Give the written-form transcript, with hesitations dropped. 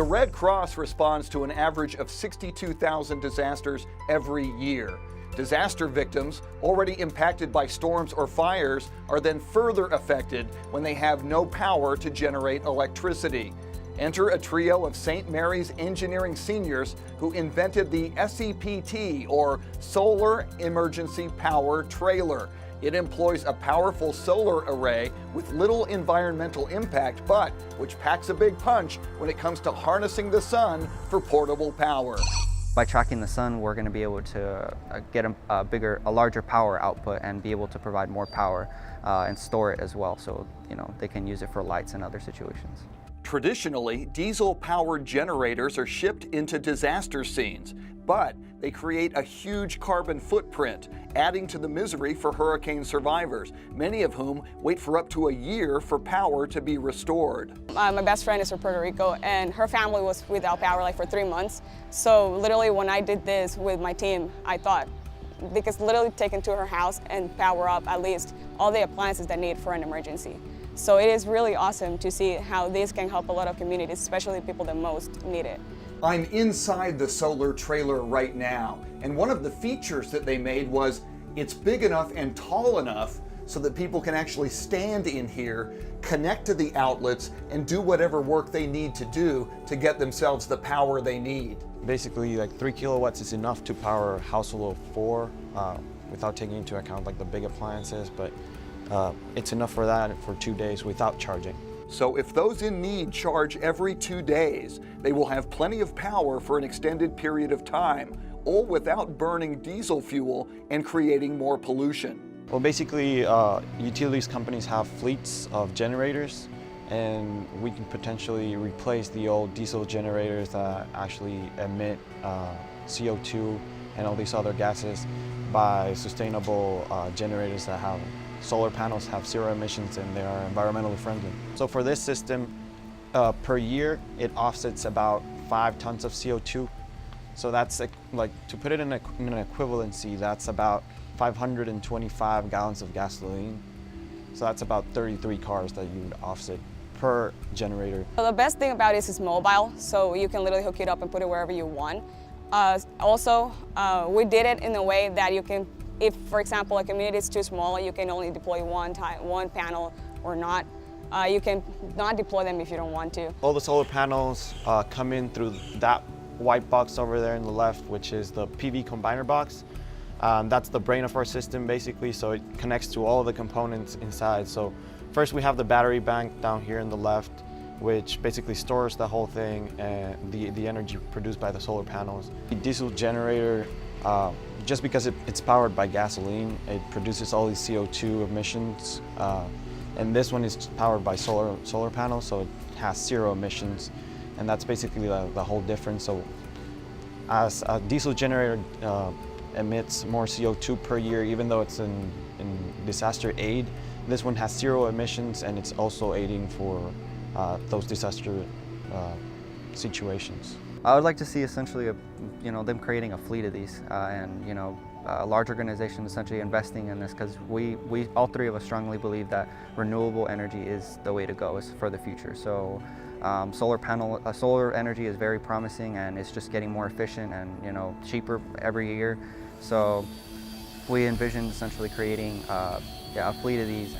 The Red Cross responds to an average of 62,000 disasters every year. Disaster victims, already impacted by storms or fires, are then further affected when they have no power to generate electricity. Enter a trio of St. Mary's engineering seniors who invented the SEPT, or Solar Emergency Power Trailer. It employs a powerful solar array with little environmental impact, but which packs a big punch when it comes to harnessing the sun for portable power. By tracking the sun, we're going to be able to get a larger power output and be able to provide more power and store it as well, so they can use it for lights and other situations. Traditionally, diesel-powered generators are shipped into disaster scenes, but they create a huge carbon footprint, adding to the misery for hurricane survivors, many of whom wait for up to a year for power to be restored. My best friend is from Puerto Rico, and her family was without power for 3 months. So literally when I did this with my team, I thought they could literally take into her house and power up at least all the appliances they need for an emergency. So it is really awesome to see how this can help a lot of communities, especially people that most need it. I'm inside the solar trailer right now, and one of the features that they made was it's big enough and tall enough so that people can actually stand in here, connect to the outlets, and do whatever work they need to do to get themselves the power they need. Basically, 3 kilowatts is enough to power a household of 4 without taking into account the big appliances, but it's enough for that for 2 days without charging. So if those in need charge every 2 days, they will have plenty of power for an extended period of time, all without burning diesel fuel and creating more pollution. Well, basically, utilities companies have fleets of generators, and we can potentially replace the old diesel generators that actually emit CO2 and all these other gases by sustainable generators that have solar panels, have 0 emissions, and they are environmentally friendly. So for this system, per year, it offsets about 5 tons of CO2. So that's to put it in an equivalency, that's about 525 gallons of gasoline. So that's about 33 cars that you would offset per generator. So the best thing about it is it's mobile, so you can literally hook it up and put it wherever you want. Also, we did it in a way that you can, if, for example, a community is too small, you can only deploy one panel or not. You can not deploy them if you don't want to. All the solar panels come in through that white box over there on the left, which is the PV combiner box. That's the brain of our system, basically, so it connects to all of the components inside. So first we have the battery bank down here on the left, which basically stores the whole thing and the energy produced by the solar panels. The diesel generator, just because it's powered by gasoline, it produces all these CO2 emissions. And this one is powered by solar panels, so it has 0 emissions. And that's basically the whole difference. So as a diesel generator emits more CO2 per year, even though it's in disaster aid, this one has 0 emissions, and it's also aiding for those disaster situations. I would like to see essentially them creating a fleet of these and a large organization essentially investing in this, because we all 3 of us strongly believe that renewable energy is the way to go for the future. So solar energy is very promising, and it's just getting more efficient and cheaper every year. So we envision essentially creating a fleet of these.